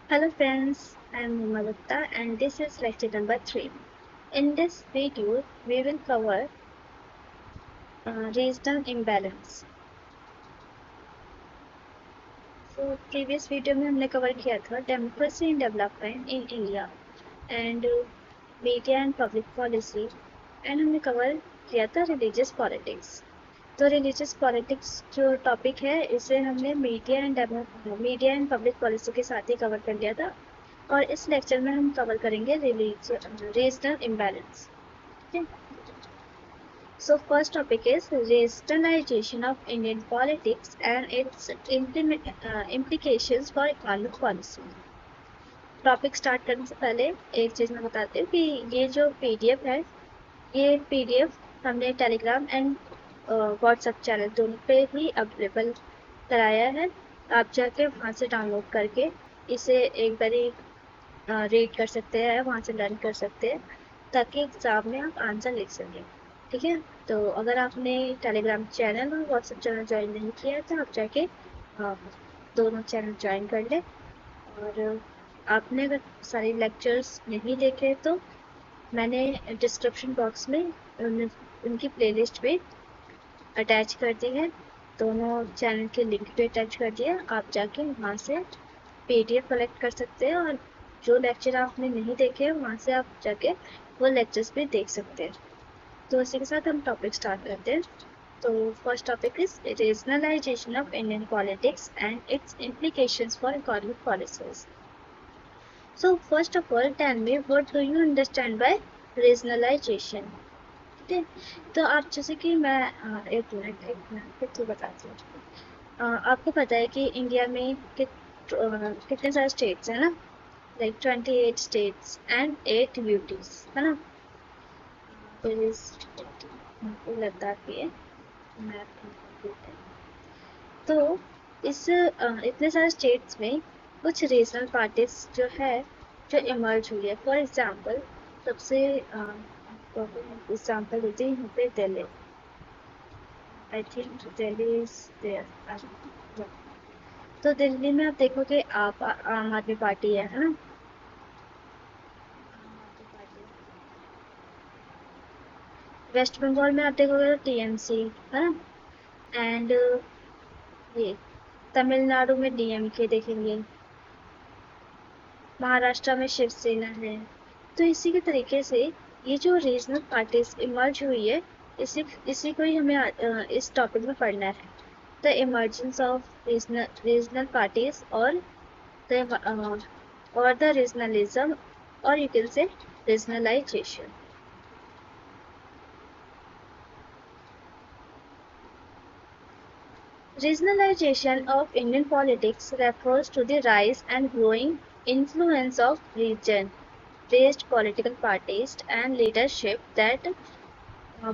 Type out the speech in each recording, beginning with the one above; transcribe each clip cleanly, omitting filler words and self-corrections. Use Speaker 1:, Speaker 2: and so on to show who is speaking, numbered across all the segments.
Speaker 1: Hello friends, I am Nima Gupta and this is lecture number 3. In this video, we will cover regional imbalance. So previous video में हमने cover किया था democracy and development in India and media and public policy and हमने cover किया था religious politics. तो religious politics जो topic है इसे हमने मीडिया एंड पब्लिक पॉलिसी के साथ ही कवर कर लिया था और इस लेक्चर में हम कवर करेंगे regional imbalance. So first topic is regionalization of Indian politics and its implications for economic policy. Topic start करने से पहले एक चीज़ मैं बताती हूँ कि ये जो पीडीएफ है ये पीडीएफ हमने टेलीग्राम एंड व्हाट्सएप चैनल दोनों पे ही अवेलेबल कराया है. आप जाके वहाँ से डाउनलोड करके इसे एक बारी रीड कर सकते हैं, वहाँ से लर्न कर सकते हैं ताकि एग्ज़ाम में आप आंसर लिख सकें. ठीक है, तो अगर आपने टेलीग्राम चैनल और व्हाट्सएप चैनल ज्वाइन नहीं किया तो आप जाके दोनों चैनल ज्वाइन कर लें. और आपने अगर सारे लेक्चर्स नहीं देखे तो मैंने डिस्क्रिप्शन बॉक्स में उनकी प्लेलिस्ट पे अटैच कर दी है. दोनों चैनल के लिंक पे अटैच कर दिया, आप जाके वहाँ से पीडीएफ कलेक्ट कर सकते हैं और जो लेक्चर आपने नहीं देखे वहाँ से आप जाके वो लेक्चर्स भी देख सकते हैं. तो इसी के साथ हम टॉपिक स्टार्ट करते हैं. तो first topic is regionalisation of Indian politics and it's implications for economic policies. So first of all, tell me what do you understand by regionalization? ठीक है, तो आप जैसे कि मैं एक मिनट फिर तो बताती हूँ. आपको पता है कि इंडिया में कितने सारे स्टेट्स हैं ना, लाइक 28 स्टेट्स एंड 8 यूटीज है ना. लद्दाख भी है, मैप इनकम्प्लीट है. तो इस इतने सारे स्टेट्स में कुछ रीजनल पार्टीज जो है जो इमर्ज हुई है. फॉर एग्जांपल सबसे एग्जांपल देते हैं यहाँ पे Delhi. I think Delhi is there. तो दिल्ली में आप देखोगे आप आम आदमी पार्टी है ना. वेस्ट बंगाल में आप देखोगे तो टीएमसी है ना. एंड ये तमिलनाडु में डीएमके देखेंगे, महाराष्ट्र में शिवसेना है. तो इसी के तरीके से ये जो रीजनल पार्टीज इमर्ज हुई है इसी को ही हमें इस टॉपिक में पढ़ना है. The emergence of regional parties और द रीजनलिज्म और you can say regionalisation. Regionalization of Indian politics refers to the rise and growing influence of region-based political parties and leadership that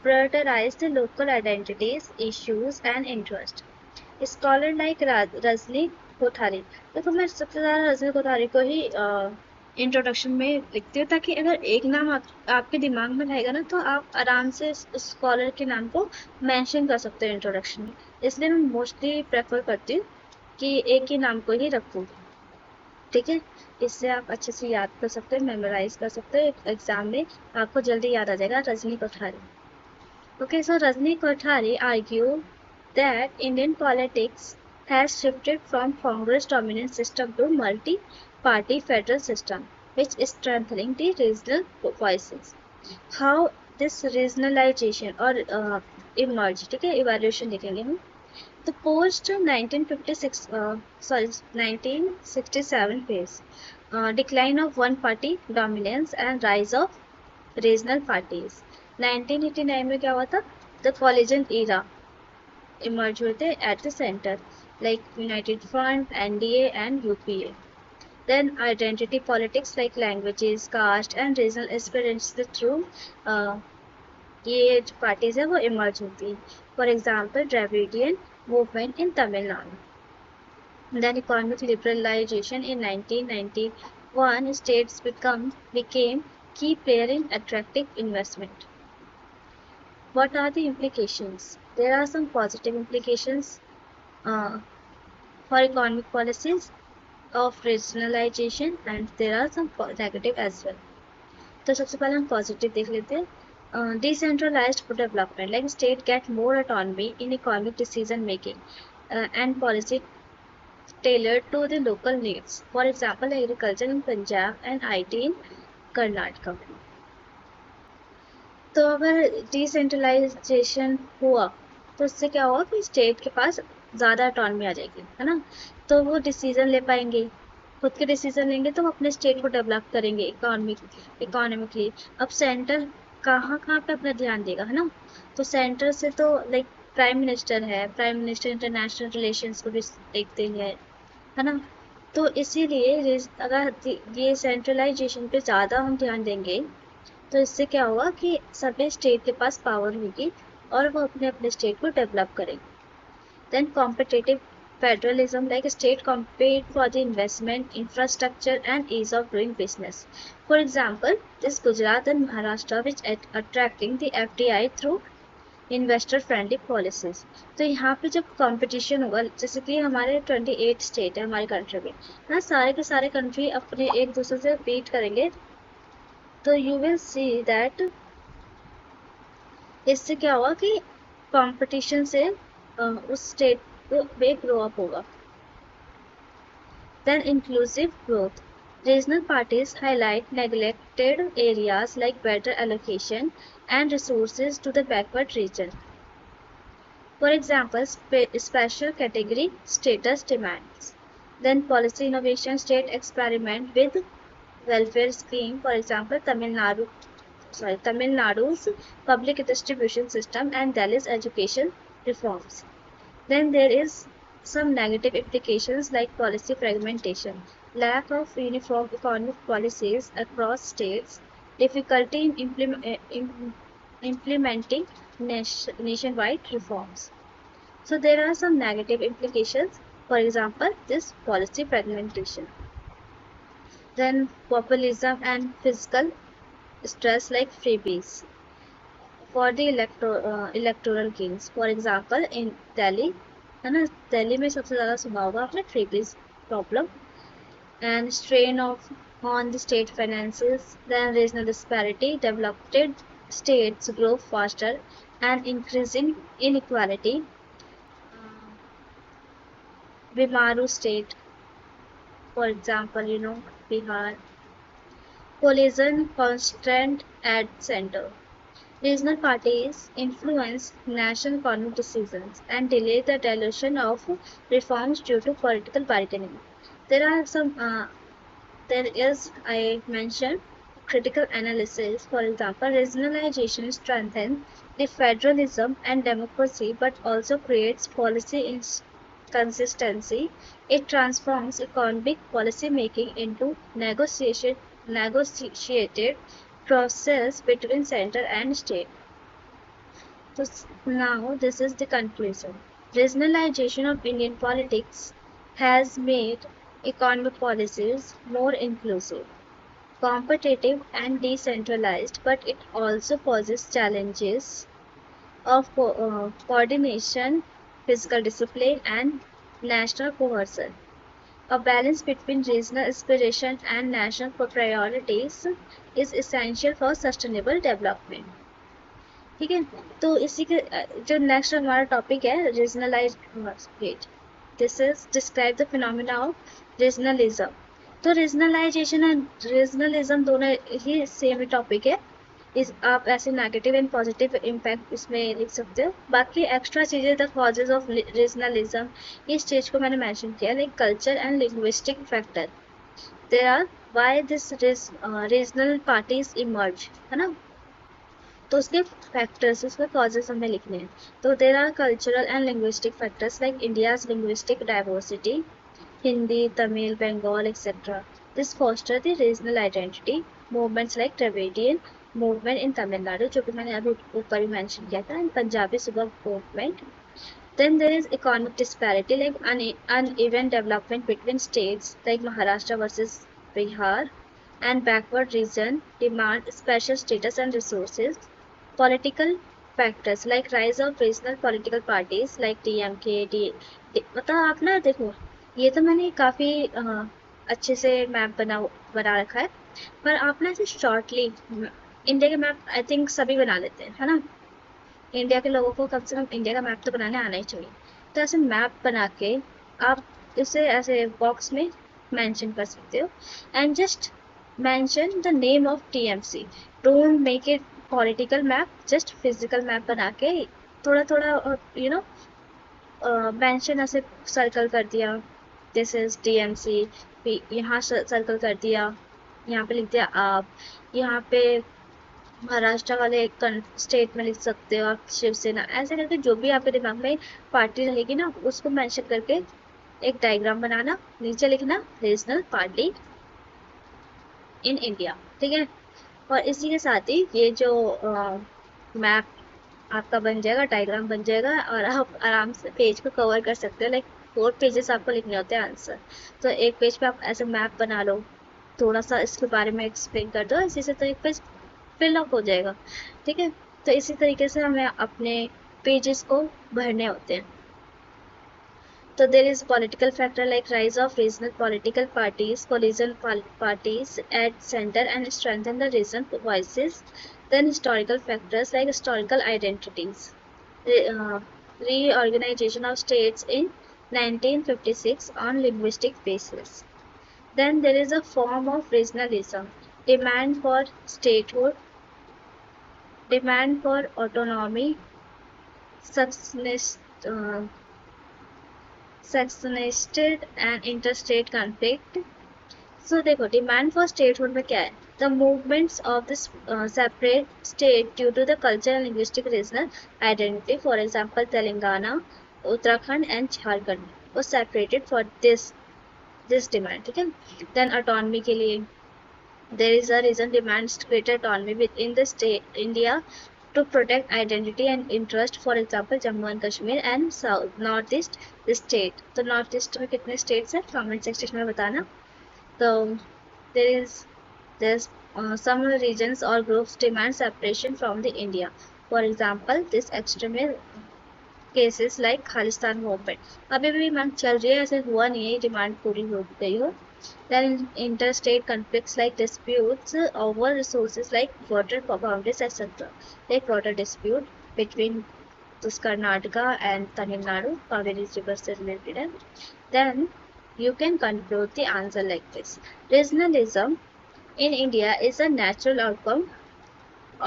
Speaker 1: prioritize the local identities, issues, and interests. Scholar like Rajni Kothari, देखो मैं सबसे ज़्यादा रजनी कोठारी को ही introduction में लिखती हूँ ताकि अगर एक नाम आपके दिमाग में रहेगा ना तो आप आराम से स्कॉलर के नाम को मेंशन कर सकते हो इंट्रोडक्शन में. इसलिए मैं मोस्टली प्रेफर करती हूँ कि एक ही नाम को ही रखूँ. ठीक है, इससे आप अच्छे से याद कर सकते हो, मेमोराइज कर सकते हो. एग्जाम में आपको जल्दी याद आ जाएगा Rajni Kothari. Okay, so Rajni Kothari argued that Indian politics has shifted from Congress dominant system to multi-party federal system, which is strengthening the regional voices. How this regionalization or emerged, ठीक है, evaluation देखेंगे हम. The post 1967 phase, decline of one party dominance and rise of regional parties. 1989 में क्या हुआ था, the collision era emerge हुए थे at the centre like United Front, NDA and UPA. Then identity politics like languages, caste and regional aspirants through ये जो parties है वो इमर्ज होती है. For example Dravidian movement in Tamil Nadu. Then economic liberalization in 1991, states became key player in attracting investment. What are the implications? There are some positive implications for economic policies. of regionalization and there are some negative as well. तो सबसे पहले हम positive देख लेते हैं. Decentralized development, like state get more autonomy in economic decision making and policy tailored to the local needs. For example, agriculture in Punjab and IT in Karnataka. तो अगर decentralisation हुआ तो उससे क्या होगा कि स्टेट के पास ज़्यादा ऑटोनमी आ जाएगी, है ना. तो वो डिसीजन ले पाएंगे, खुद के डिसीजन लेंगे तो वो अपने स्टेट को डेवलप करेंगे इकोनॉमिकली. अब सेंटर कहाँ कहाँ पे अपना ध्यान देगा, है ना. तो सेंटर से तो लाइक प्राइम मिनिस्टर है, प्राइम मिनिस्टर इंटरनेशनल रिलेशंस को भी देखते हैं, है ना. तो इसीलिए अगर ये सेंट्रलाइजेशन पे ज़्यादा हम ध्यान देंगे तो इससे क्या होगा कि सभी स्टेट के पास पावर होगी और वो अपने अपने स्टेट को डेवलप करेंगे. Then competitive federalism, like state compete for the investment, infrastructure and ease of doing business. For example, this Gujarat and Maharashtra which attracting the FDI through investor friendly policies. तो यहाँ पे जब competition होगा, जैसे कि हमारे 28 state है हमारी कंट्री में, ना सारे के सारे कंट्री अपने एक दूसरे से बीट करेंगे, तो यू विल सी दैट इससे क्या होगा कि कंपटीशन से उस स्टेट को वे ग्रो अप होगा. Then inclusive growth, regional parties highlight neglected areas like better allocation and resources to the backward region. For example, special category status demands. Then policy innovation, state experiment with welfare scheme. For example, Tamil Nadu's public distribution system and Delhi's education reforms. Then there is some negative implications like policy fragmentation, lack of uniform economic policies across states, difficulty in implementing nationwide reforms. So there are some negative implications. For example, this policy fragmentation. Then populism and fiscal stress like freebies for the electoral gains. For example, in Delhi, है ना, दिल्ली में सबसे ज़्यादा सुना होगा आपने freebies problem and strain on the state finances. Then regional disparity, developed states grow faster and increasing inequality. Bimaru state, for example, Bihar. Collision constant at center. Regional parties influence national economic decisions and delay the dilution of reforms due to political bargaining. There is, I mentioned, critical analysis. For example, regionalization strengthens the federalism and democracy but also creates policy inconsistency. It transforms economic policy making into negotiated process between center and state. So now this is the conclusion. Regionalization of Indian politics has made economic policies more inclusive, competitive and decentralized, but it also poses challenges of coordination, physical discipline and national cohesion. A balance between regional aspiration and national priorities is essential for sustainable development. ठीक है, तो इसी के जो next हमारा topic है regionalized state. This is describe the phenomena of regionalism. तो regionalization and regionalism दोनों ही सेम टॉपिक है. इस आप ऐसे नेगेटिव एंड पॉजिटिव इम्पैक्ट इसमें लिख सकते हो. बाकी एक्स्ट्रा चीज़ें द कॉजेज ऑफ रीजनलिज्म इस स्टेज को मैंने मेंशन किया, like culture and linguistic factor. There are why this regional parties emerge, है ना. तो उसके फैक्टर्स, उसके कॉजेज हमें लिखने हैं. तो there are cultural and linguistic factors like India's linguistic diversity, Hindi, Tamil, Bengal etcetera. This foster the regional identity. Movements like Dravidian movement in Tamil Nadu, जो कि मैंने अभी ऊपर ही मेंशन किया था, एंड पंजाबी सुबह movement. Then there is economic disparity like uneven development between states like Maharashtra versus Bihar and backward region demand special status and resources. Political factors like rise of regional political parties like DMK, मतलब आप ना देखो, ये तो मैंने काफ़ी अच्छे से मैप बना रखा है, पर आप ना ऐसे शॉर्टली इंडिया के मैप आई थिंक सभी बना लेते हैं, है ना। इंडिया के लोगों को कम से कम इंडिया का मैप तो बनाने आना ही चाहिए। तो ऐसे मैप बना के आप इसे ऐसे बॉक्स में मेंशन कर सकते हो, and just mention the name of TMC. Don't make it political map, just physical map बना के थोड़ा थोड़ा मेंशन ऐसे सर्कल कर दिया, दिस इज टीएमसी, यहाँ सर्कल कर दिया, यहाँ पे लिख दिया आप, यहाँ पे महाराष्ट्र वाले स्टेट में लिख सकते हो आप शिवसेना, ऐसे करके जो भी आपके दिमाग में पार्टी रहेगी ना उसको मेंशन करके एक डायग्राम बनाना, नीचे लिखना रीजनल पार्टी इन इंडिया, ठीक है। और इसी के साथ ही ये जो मैप आपका बन जाएगा, डायग्राम बन जाएगा, और आप आराम से पेज को कवर कर सकते हो। लाइक 4 पेजेस आपको लिखने होते हैं आंसर, तो एक पेज पे आप ऐसे मैप बना लो, थोड़ा सा इसके बारे में एक्सप्लेन कर दो, इसी से तो एक पेज फिल अप हो जाएगा, ठीक है। तो इसी तरीके से हमें अपने पेजेस को भरने होते हैं। So there is political factor like rise of regional political parties, coalition parties at center and strengthen the regional voices. Then historical factors like historical identities, reorganization of states in 1956 on linguistic basis. Then there is a form of regionalism, demand for statehood, demand for autonomy, uh, secessionistic and interstate conflict. So देखो demand for statehood में क्या है, the movements of this separate state due to the cultural linguistic regional identity, for example Telangana, Uttarakhand and Jharkhand वो separated for this demand, ठीक है। Then autonomy के लिए there is a reason demands greater autonomy within the state India to protect identity and interest, for example Jammu and Kashmir and South Northeast state। तो north east में कितने states हैं comment section में बताना। तो there is there's some regions or groups demand separation from the India, for example this extreme cases like Khalistan movement अभी भी मांग चल रही है, ऐसे हुआ नहीं है डिमांड पूरी हो गई हो। Then interstate conflicts like disputes over resources like water boundaries etc. Like water dispute between this Karnataka and Tamil Nadu, Kaveri river से related है। Then you can conclude the answer like this. Regionalism in India is a natural outcome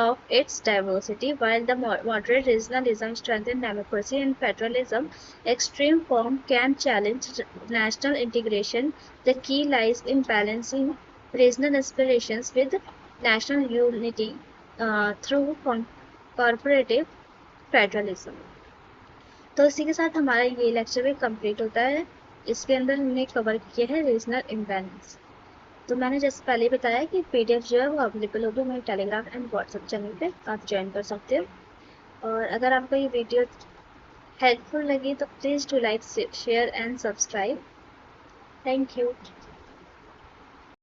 Speaker 1: of its diversity, while the moderate regionalism strengthens democracy and federalism. Extreme form can challenge national integration. The key lies in balancing regional aspirations with national unity through corporative federalism. तो इसी के साथ हमारा ये lecture भी complete होता है। इसके अंदर हमने कवर किया है रीजनल इम्बैलेंस। तो मैंने जैसे पहले बताया कि पीडीएफ जो है वो अवेलेबल होगी मेरे टेलीग्राम एंड व्हाट्सएप चैनल पे, आप ज्वाइन कर सकते हो। और अगर आपको ये वीडियो हेल्पफुल लगी तो please do like share and subscribe. Thank you.